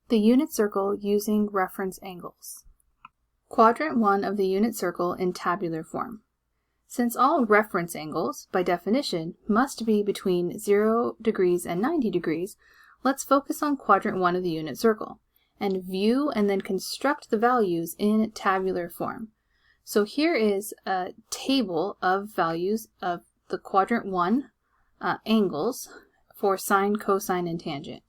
The unit circle using reference angles. Quadrant 1 of the unit circle in tabular form. Since all reference angles, by definition, must be between 0 degrees and 90 degrees, let's focus on quadrant 1 of the unit circle and view and then construct the values in tabular form. So here is a table of values of the quadrant 1 angles for sine, cosine, and tangent.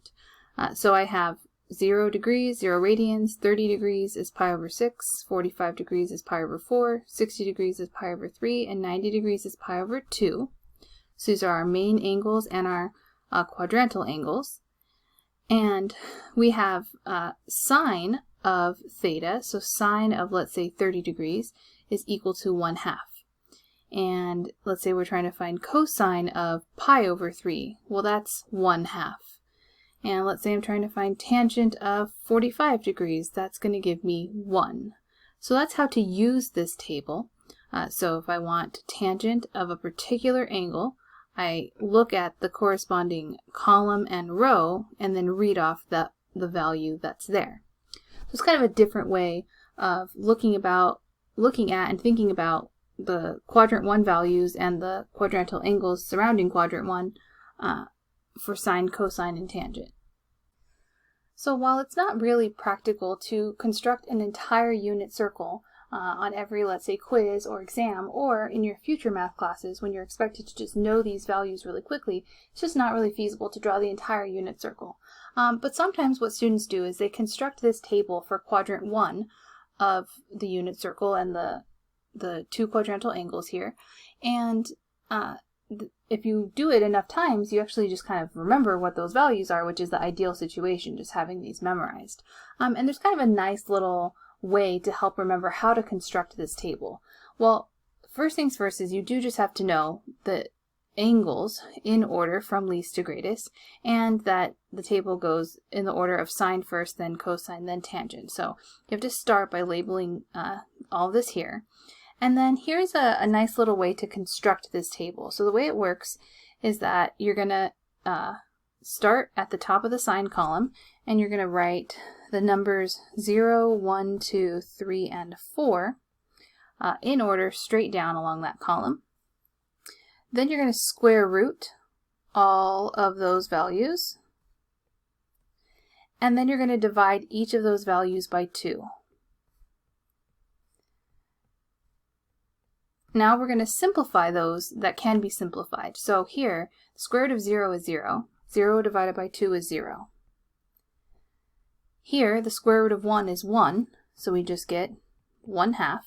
So I have 0 degrees, 0 radians, 30 degrees is pi over 6, 45 degrees is pi over 4, 60 degrees is pi over 3, and 90 degrees is pi over 2. So these are our main angles and our quadrantal angles. And we have sine of theta, so sine of, let's say, 30 degrees is equal to 1/2. And let's say we're trying to find cosine of pi over 3. Well, that's 1/2. And let's say I'm trying to find tangent of 45 degrees. That's going to give me 1. So that's how to use this table. So if I want tangent of a particular angle, I look at the corresponding column and row and then read off the value that's there. So it's kind of a different way of looking at and thinking about the quadrant 1 values and the quadrantal angles surrounding quadrant 1 for sine, cosine, and tangent. So while it's not really practical to construct an entire unit circle on every, let's say, quiz or exam, or in your future math classes when you're expected to just know these values really quickly, it's just not really feasible to draw the entire unit circle. But sometimes what students do is they construct this table for quadrant 1 of the unit circle and the two quadrantal angles here, and if you do it enough times, you actually just kind of remember what those values are, which is the ideal situation, just having these memorized. And there's kind of a nice little way to help remember how to construct this table. Well, first things first is you do just have to know the angles in order from least to greatest, and that the table goes in the order of sine first, then cosine, then tangent. So you have to start by labeling all this here. And then here's a nice little way to construct this table. So the way it works is that you're going to start at the top of the sine column, and you're going to write the numbers 0, 1, 2, 3, and 4 in order straight down along that column. Then you're going to square root all of those values, and then you're going to divide each of those values by 2. Now we're going to simplify those that can be simplified. So here, the square root of 0 is 0. 0 divided by 2 is 0. Here, the square root of 1 is 1, so we just get 1/2.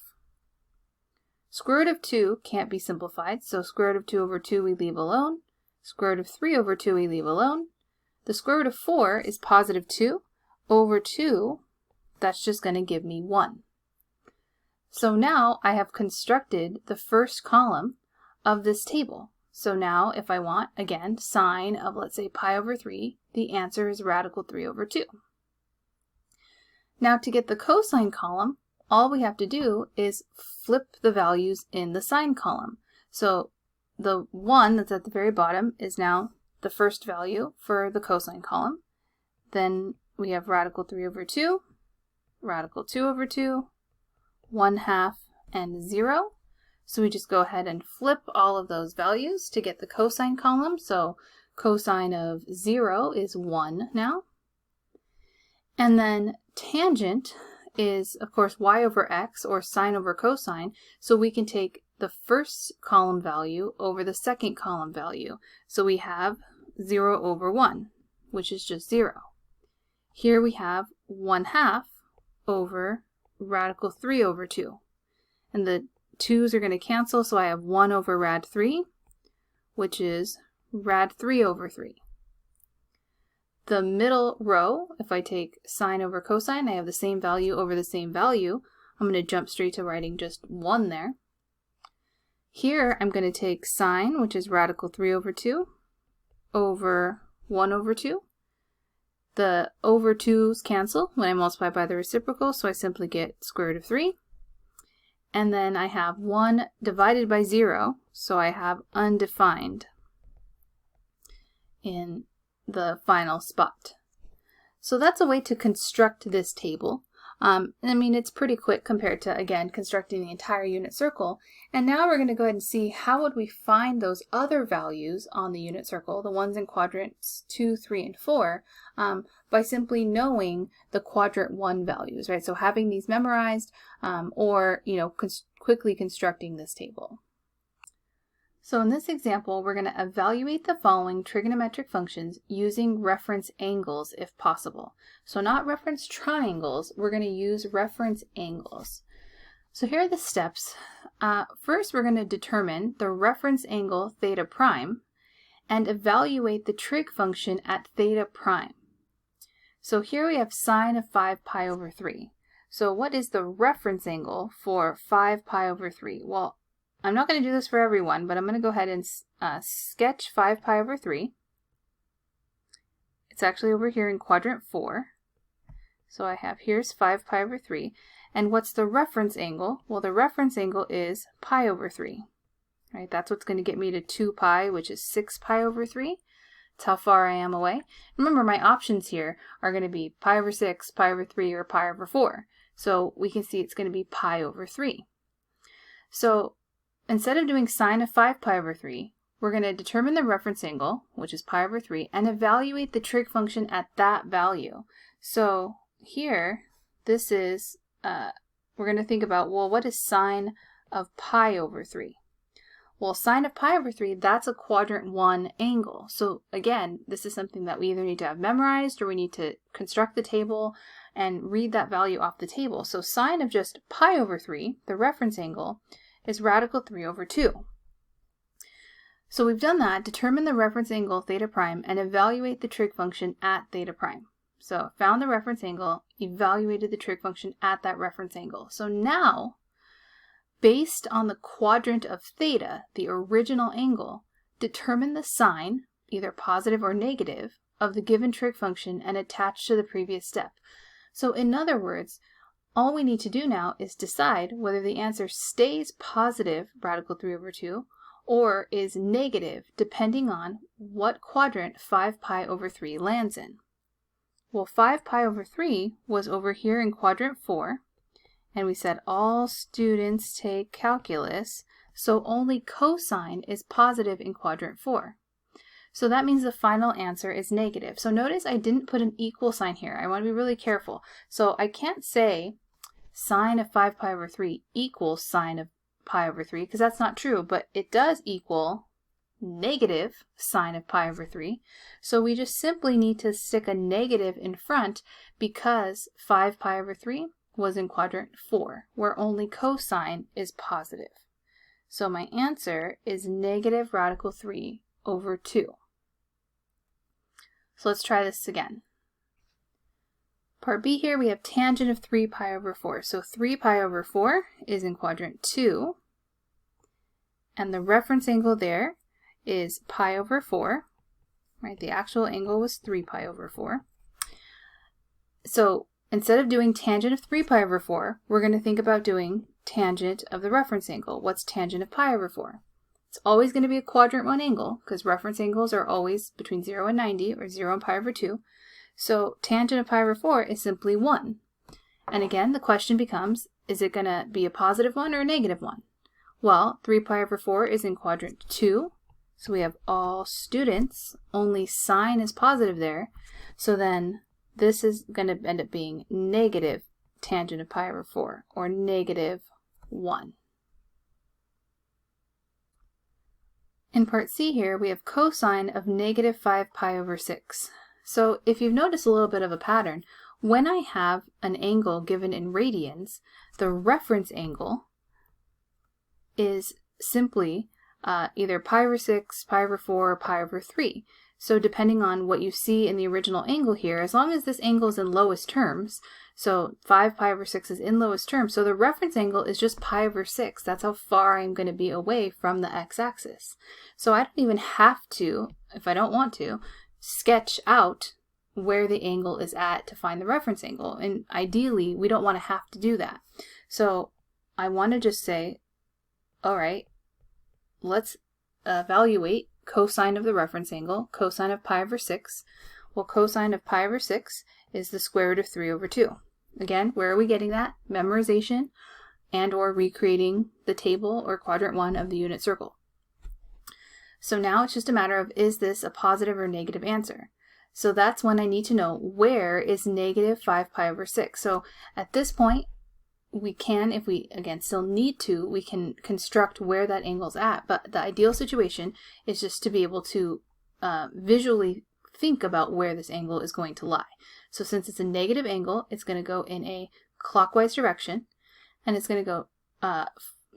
Square root of 2 can't be simplified, so square root of 2 over 2 we leave alone. Square root of 3 over 2 we leave alone. The square root of 4 is positive 2. Over 2, that's just going to give me 1. So now I have constructed the first column of this table. So now if I want, again, sine of, let's say, pi over 3, the answer is radical 3 over 2. Now to get the cosine column, all we have to do is flip the values in the sine column. So the 1 that's at the very bottom is now the first value for the cosine column. Then we have radical 3 over 2, radical 2 over 2, 1/2, and 0. So we just go ahead and flip all of those values to get the cosine column. So cosine of 0 is 1 now. And then tangent is, of course, y over x, or sine over cosine. So we can take the first column value over the second column value. So we have 0 over 1, which is just 0. Here we have 1/2 over radical 3 over 2. And the 2's are going to cancel, so I have 1 over rad 3, which is rad 3 over 3. The middle row, if I take sine over cosine, I have the same value over the same value. I'm going to jump straight to writing just 1 there. Here I'm going to take sine, which is radical 3 over 2, over 1 over 2. The over 2's cancel when I multiply by the reciprocal, so I simply get square root of 3. And then I have 1 divided by 0, so I have undefined in the final spot. So that's a way to construct this table. I mean, it's pretty quick compared to, again, constructing the entire unit circle. And now we're going to go ahead and see how would we find those other values on the unit circle, the ones in quadrants 2, 3, and 4, by simply knowing the quadrant 1 values, right? So having these memorized or, quickly constructing this table. So in this example, we're going to evaluate the following trigonometric functions using reference angles if possible. So not reference triangles, we're going to use reference angles. So here are the steps. First, we're going to determine the reference angle theta prime and evaluate the trig function at theta prime. So here we have sine of 5 pi over 3. So what is the reference angle for 5 pi over 3? Well, I'm not going to do this for everyone, but I'm going to go ahead and sketch 5 pi over 3. It's actually over here in quadrant 4. So I have, here's 5 pi over 3. And what's the reference angle? Well, the reference angle is pi over 3. Right? That's what's going to get me to 2 pi, which is 6 pi over 3. That's how far I am away. Remember, my options here are going to be pi over 6, pi over 3, or pi over 4. So we can see it's going to be pi over 3. So instead of doing sine of 5 pi over 3, we're going to determine the reference angle, which is pi over 3, and evaluate the trig function at that value. So here, this is, we're going to think about, well, what is sine of pi over 3? Well, sine of pi over 3, that's a quadrant 1 angle. So again, this is something that we either need to have memorized or we need to construct the table and read that value off the table. So sine of just pi over 3, the reference angle, is radical 3 over 2. So we've done that, determine the reference angle theta prime, and evaluate the trig function at theta prime. So found the reference angle, evaluated the trig function at that reference angle. So now, based on the quadrant of theta, the original angle, determine the sign, either positive or negative, of the given trig function and attach to the previous step. So in other words, all we need to do now is decide whether the answer stays positive, radical 3 over 2, or is negative, depending on what quadrant 5 pi over 3 lands in. Well, 5 pi over 3 was over here in quadrant 4, and we said all students take calculus, so only cosine is positive in quadrant 4. So that means the final answer is negative. So notice I didn't put an equal sign here. I want to be really careful. So I can't say sine of 5 pi over 3 equals sine of pi over 3, because that's not true, but it does equal negative sine of pi over 3. So we just simply need to stick a negative in front because 5 pi over 3 was in quadrant 4, where only cosine is positive. So my answer is negative radical 3 over 2. So let's try this again. Part B here, we have tangent of 3 pi over 4. So 3 pi over 4 is in quadrant 2. And the reference angle there is pi over 4. Right? The actual angle was 3 pi over 4. So instead of doing tangent of 3 pi over 4, we're going to think about doing tangent of the reference angle. What's tangent of pi over 4? It's always going to be a quadrant 1 angle, because reference angles are always between 0 and 90, or 0 and pi over 2. So tangent of pi over 4 is simply 1. And again, the question becomes, is it going to be a positive 1 or a negative 1? Well, 3 pi over 4 is in quadrant 2. So we have all students, only sine is positive there. So then this is going to end up being negative tangent of pi over 4, or negative 1. In part C here, we have cosine of negative 5 pi over 6. So if you've noticed a little bit of a pattern, when I have an angle given in radians, the reference angle is simply either pi over 6, pi over 4, or pi over 3. So depending on what you see in the original angle here, as long as this angle is in lowest terms, so 5 pi over 6 is in lowest terms, so the reference angle is just pi over 6. That's how far I'm going to be away from the x-axis. So I don't even have to, if I don't want to, sketch out where the angle is at to find the reference angle. And ideally, we don't want to have to do that. So I want to just say, all right, let's evaluate cosine of the reference angle, cosine of pi over 6. Well, cosine of pi over 6 is the square root of 3 over 2. Again, where are we getting that? Memorization and or recreating the table or quadrant 1 of the unit circle. So now it's just a matter of, is this a positive or negative answer? So that's when I need to know, where is negative 5 pi over 6? So at this point, we can, if we again still need to, we can construct where that angle's at. But the ideal situation is just to be able to visually think about where this angle is going to lie. So since it's a negative angle, it's going to go in a clockwise direction, and it's going to go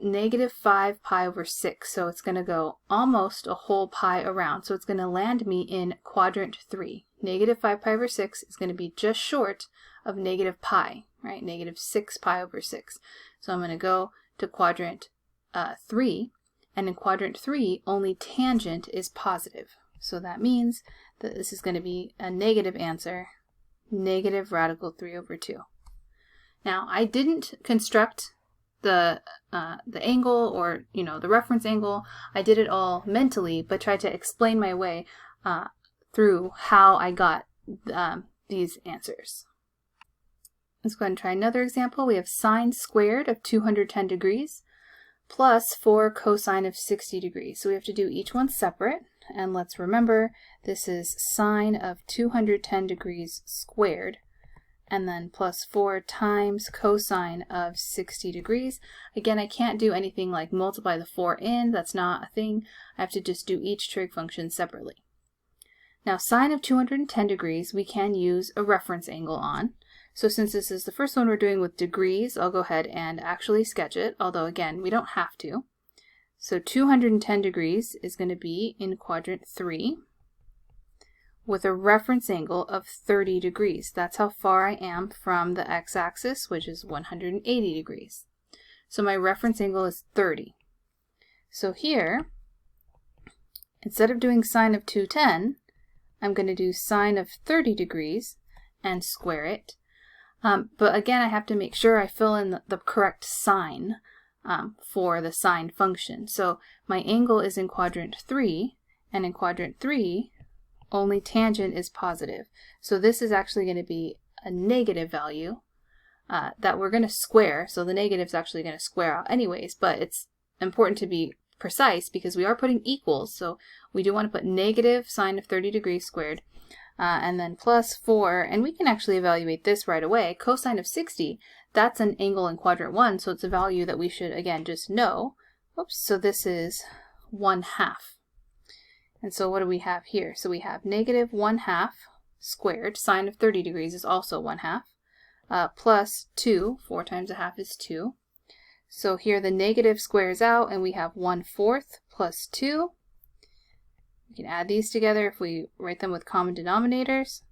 negative 5 pi over 6. So it's going to go almost a whole pi around. So it's going to land me in quadrant 3. Negative 5 pi over 6 is going to be just short of negative pi, right? Negative 6 pi over 6. So I'm going to go to quadrant 3, and in quadrant 3, only tangent is positive. So that means that this is going to be a negative answer, negative radical 3 over 2. Now, I didn't construct the angle or, the reference angle. I did it all mentally, but tried to explain my way through how I got these answers. Let's go ahead and try another example. We have sine squared of 210 degrees plus 4 cosine of 60 degrees. So we have to do each one separate. And let's remember, this is sine of 210 degrees squared, and then plus 4 times cosine of 60 degrees. Again, I can't do anything like multiply the 4 in. That's not a thing. I have to just do each trig function separately. Now, sine of 210 degrees, we can use a reference angle on. So since this is the first one we're doing with degrees, I'll go ahead and actually sketch it, although again, we don't have to. So 210 degrees is going to be in quadrant 3 with a reference angle of 30 degrees. That's how far I am from the x-axis, which is 180 degrees. So my reference angle is 30. So here, instead of doing sine of 210, I'm going to do sine of 30 degrees and square it. But again, I have to make sure I fill in the correct sign for the sine function. So my angle is in quadrant 3, and in quadrant 3, only tangent is positive. So this is actually going to be a negative value that we're going to square. So the negative is actually going to square out anyways, but it's important to be precise because we are putting equals. So we do want to put negative sine of 30 degrees squared, and then plus 4, and we can actually evaluate this right away. Cosine of 60, that's an angle in quadrant 1, so it's a value that we should, again, just know. Oops, so this is 1/2. And so what do we have here? So we have negative 1/2 squared, sine of 30 degrees is also 1/2, plus 2, 4 times 1/2 is 2. So here the negative squares out, and we have 1/4 plus 2. We can add these together if we write them with common denominators.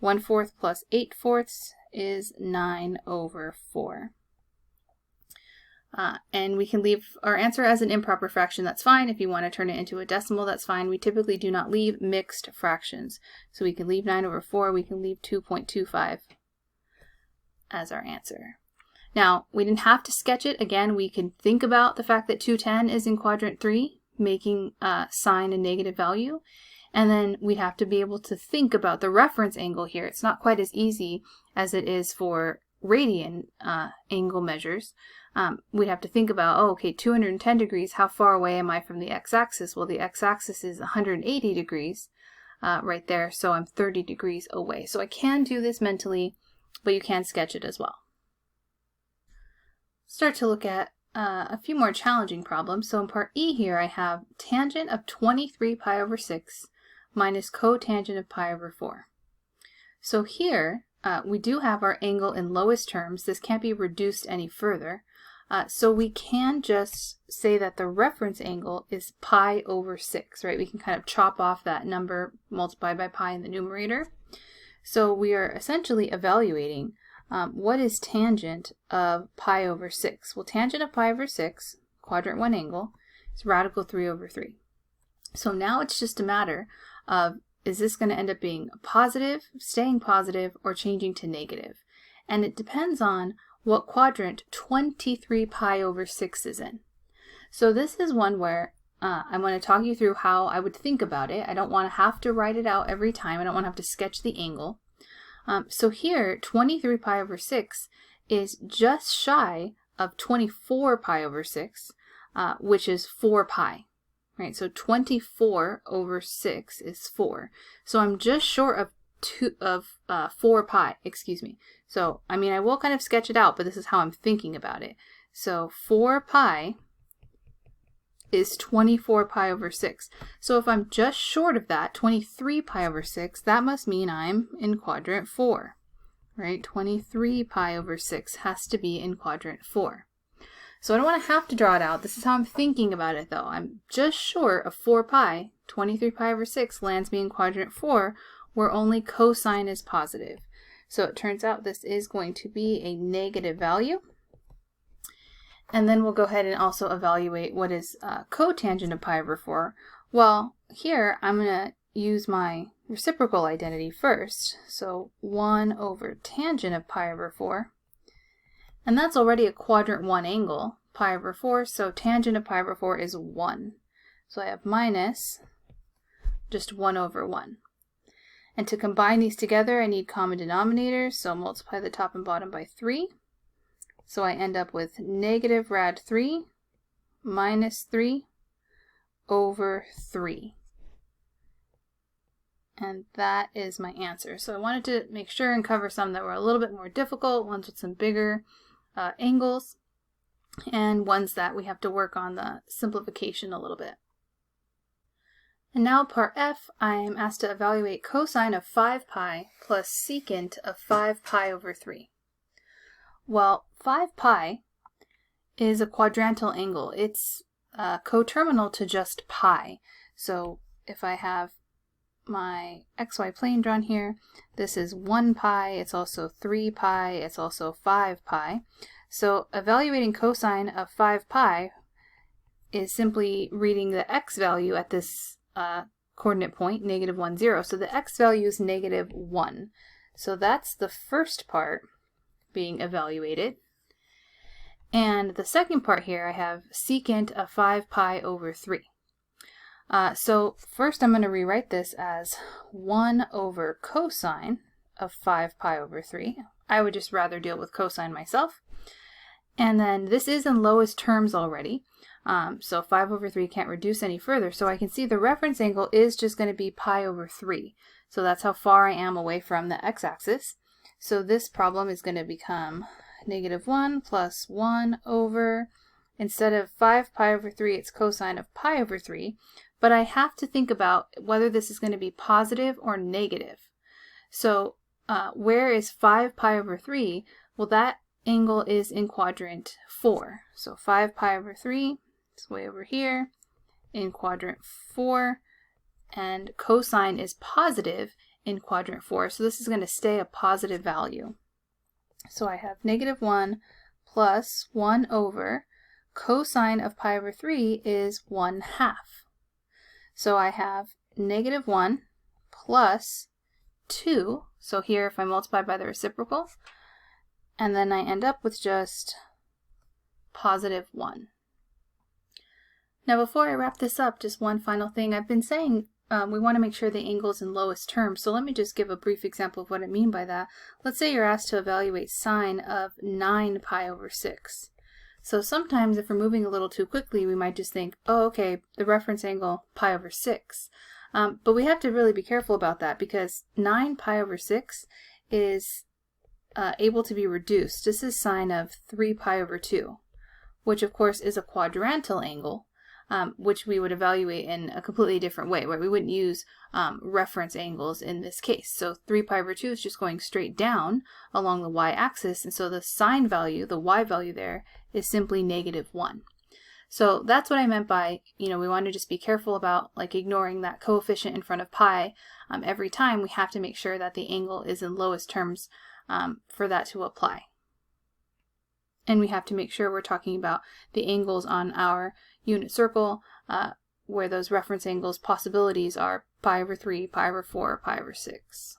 1/4 plus 8/4 is 9/4. And we can leave our answer as an improper fraction, that's fine. If you want to turn it into a decimal, that's fine. We typically do not leave mixed fractions. So we can leave 9/4, we can leave 2.25 as our answer. Now, we didn't have to sketch it. Again, we can think about the fact that 210 is in quadrant 3, making sine a negative value. And then we'd have to be able to think about the reference angle here. It's not quite as easy as it is for radian angle measures. We'd have to think about, oh, okay, 210 degrees, how far away am I from the x-axis? Well, the x-axis is 180 degrees right there, so I'm 30 degrees away. So I can do this mentally, but you can sketch it as well. Start to look at a few more challenging problems. So in part E here, I have tangent of 23 pi over 6 minus cotangent of pi over 4. So here, we do have our angle in lowest terms. This can't be reduced any further. So we can just say that the reference angle is pi over 6, right? We can kind of chop off that number multiplied by pi in the numerator. So we are essentially evaluating what is tangent of pi over 6? Well, tangent of pi over 6, quadrant 1 angle, is radical 3 over 3. So now it's just a matter of, is this going to end up being positive, staying positive, or changing to negative? And it depends on what quadrant 23 pi over 6 is in. So this is one where I'm going to talk you through how I would think about it. I don't want to have to write it out every time. I don't want to have to sketch the angle. So here, 23 pi over 6 is just shy of 24 pi over 6, which is 4 pi. Right, so 24 over 6 is 4. So I'm just short of 4 pi, excuse me. So, I mean, I will kind of sketch it out, but this is how I'm thinking about it. So 4 pi is 24 pi over 6. So if I'm just short of that, 23 pi over 6, that must mean I'm in quadrant 4. Right, 23 pi over 6 has to be in quadrant 4. So I don't want to have to draw it out. This is how I'm thinking about it though. I'm just short of 4 pi. 23 pi over 6 lands me in quadrant 4, where only cosine is positive. So it turns out this is going to be a negative value. And then we'll go ahead and also evaluate what is cotangent of pi over 4. Well, here I'm going to use my reciprocal identity first. So 1 over tangent of pi over 4. And that's already a quadrant 1 angle, pi over 4, so tangent of pi over 4 is 1. So I have minus just 1 over 1. And to combine these together, I need common denominators, so multiply the top and bottom by 3. So I end up with negative rad 3 minus 3 over 3. And that is my answer. So I wanted to make sure and cover some that were a little bit more difficult, ones with some bigger angles, and ones that we have to work on the simplification a little bit. And now part F, I am asked to evaluate cosine of 5 pi plus secant of 5 pi over 3. Well, 5 pi is a quadrantal angle. It's coterminal to just pi. So if I have my xy plane drawn here, this is 1 pi, it's also 3 pi, it's also 5 pi. So evaluating cosine of 5 pi is simply reading the x value at this coordinate point, negative 1, 0. So the x value is negative 1. So that's the first part being evaluated. And the second part here, I have secant of 5 pi over 3. So first I'm going to rewrite this as 1 over cosine of 5 pi over 3. I would just rather deal with cosine myself. And then this is in lowest terms already. So 5 over 3 can't reduce any further. So I can see the reference angle is just going to be pi over 3. So that's how far I am away from the x-axis. So this problem is going to become negative 1 plus 1 over, instead of 5 pi over 3, it's cosine of pi over 3. But I have to think about whether this is going to be positive or negative. So where is 5 pi over 3? Well, that angle is in quadrant 4. So 5 pi over 3 is way over here in quadrant 4. And cosine is positive in quadrant 4. So this is going to stay a positive value. So I have negative 1 plus 1 over cosine of pi over 3 is 1/2. So I have negative 1 plus 2. So here if I multiply by the reciprocal, and then I end up with just positive 1. Now before I wrap this up, just one final thing. I've been saying we want to make sure the angle is in lowest terms, so let me just give a brief example of what I mean by that. Let's say you're asked to evaluate sine of 9 pi over 6. So sometimes if we're moving a little too quickly, we might just think, oh, okay, the reference angle pi over 6. But we have to really be careful about that, because 9 pi over 6 is able to be reduced. This is sine of 3 pi over 2, which of course is a quadrantal angle, which we would evaluate in a completely different way, where we wouldn't use reference angles in this case. So 3 pi over 2 is just going straight down along the y-axis, and so the sine value, the y value there, is simply negative 1. So that's what I meant by, we want to just be careful about like ignoring that coefficient in front of pi. Every time we have to make sure that the angle is in lowest terms for that to apply. And we have to make sure we're talking about the angles on our unit circle, where those reference angles possibilities are pi over 3, pi over 4, pi over 6.